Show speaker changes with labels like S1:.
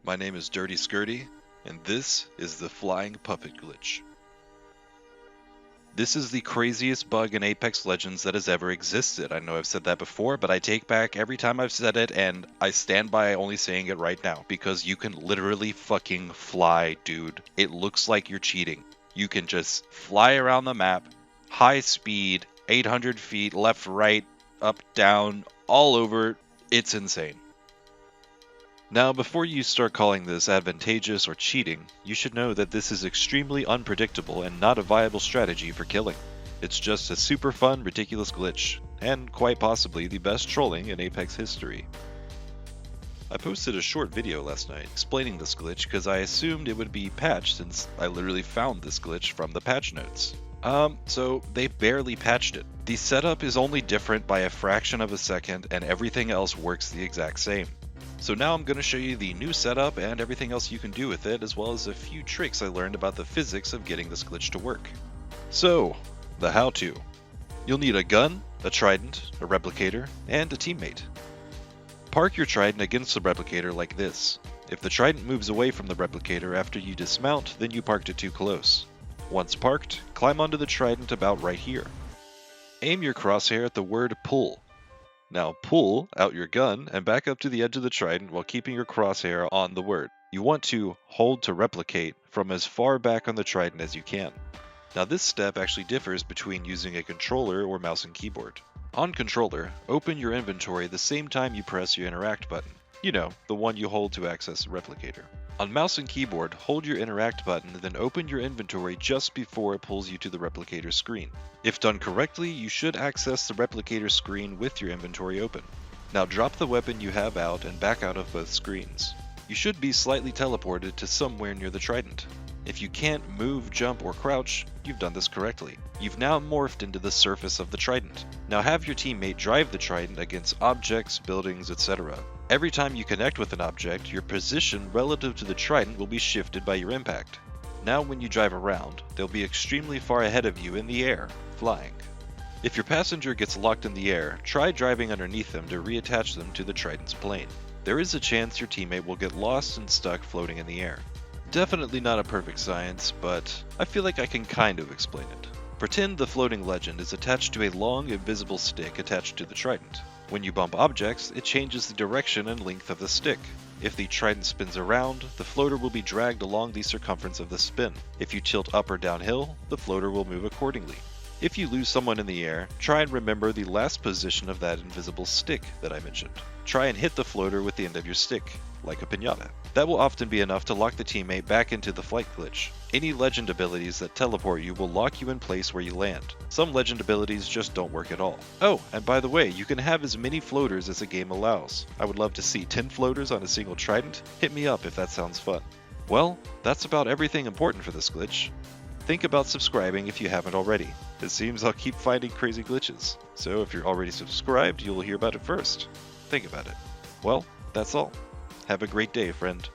S1: My name is Dirty Skirty, and this is the Flying Puppet Glitch. This is the craziest bug in Apex Legends that has ever existed. I know I've said that before, but I take back every time I've said it, and I stand by only saying it right now, because you can literally fucking fly, dude. It looks like you're cheating. You can just fly around the map, high speed, 800 feet, left, right, up, down, all over. It's insane. Now, before you start calling this advantageous or cheating, you should know that this is extremely unpredictable and not a viable strategy for killing. It's just a super fun, ridiculous glitch, and quite possibly the best trolling in Apex history. I posted a short video last night explaining this glitch because I assumed it would be patched since I literally found this glitch from the patch notes. So they barely patched it. The setup is only different by a fraction of a second and everything else works the exact same. So now I'm going to show you the new setup and everything else you can do with it, as well as a few tricks I learned about the physics of getting this glitch to work. So, the how-to. You'll need a gun, a trident, a replicator, and a teammate. Park your trident against the replicator like this. If the trident moves away from the replicator after you dismount, then you parked it too close. Once parked, climb onto the trident about right here. Aim your crosshair at the word pull. Now pull out your gun and back up to the edge of the trident while keeping your crosshair on the word. You want to hold to replicate from as far back on the trident as you can. Now this step actually differs between using a controller or mouse and keyboard. On controller, open your inventory the same time you press your interact button. You know, the one you hold to access the replicator. On mouse and keyboard, hold your interact button, then open your inventory just before it pulls you to the replicator screen. If done correctly, you should access the replicator screen with your inventory open. Now drop the weapon you have out and back out of both screens. You should be slightly teleported to somewhere near the trident. If you can't move, jump, or crouch, you've done this correctly. You've now morphed into the surface of the trident. Now have your teammate drive the trident against objects, buildings, etc. Every time you connect with an object, your position relative to the trident will be shifted by your impact. Now when you drive around, they'll be extremely far ahead of you in the air, flying. If your passenger gets locked in the air, try driving underneath them to reattach them to the trident's plane. There is a chance your teammate will get lost and stuck floating in the air. Definitely not a perfect science, but I feel like I can kind of explain it. Pretend the floating legend is attached to a long, invisible stick attached to the trident. When you bump objects, it changes the direction and length of the stick. If the trident spins around, the floater will be dragged along the circumference of the spin. If you tilt up or downhill, the floater will move accordingly. If you lose someone in the air, try and remember the last position of that invisible stick that I mentioned. Try and hit the floater with the end of your stick, like a piñata. That will often be enough to lock the teammate back into the flight glitch. Any legend abilities that teleport you will lock you in place where you land. Some legend abilities just don't work at all. Oh, and by the way, you can have as many floaters as the game allows. I would love to see 10 floaters on a single trident. Hit me up if that sounds fun. Well, that's about everything important for this glitch. Think about subscribing if you haven't already. It seems I'll keep finding crazy glitches, so if you're already subscribed, you'll hear about it first. Think about it. Well, that's all. Have a great day, friend.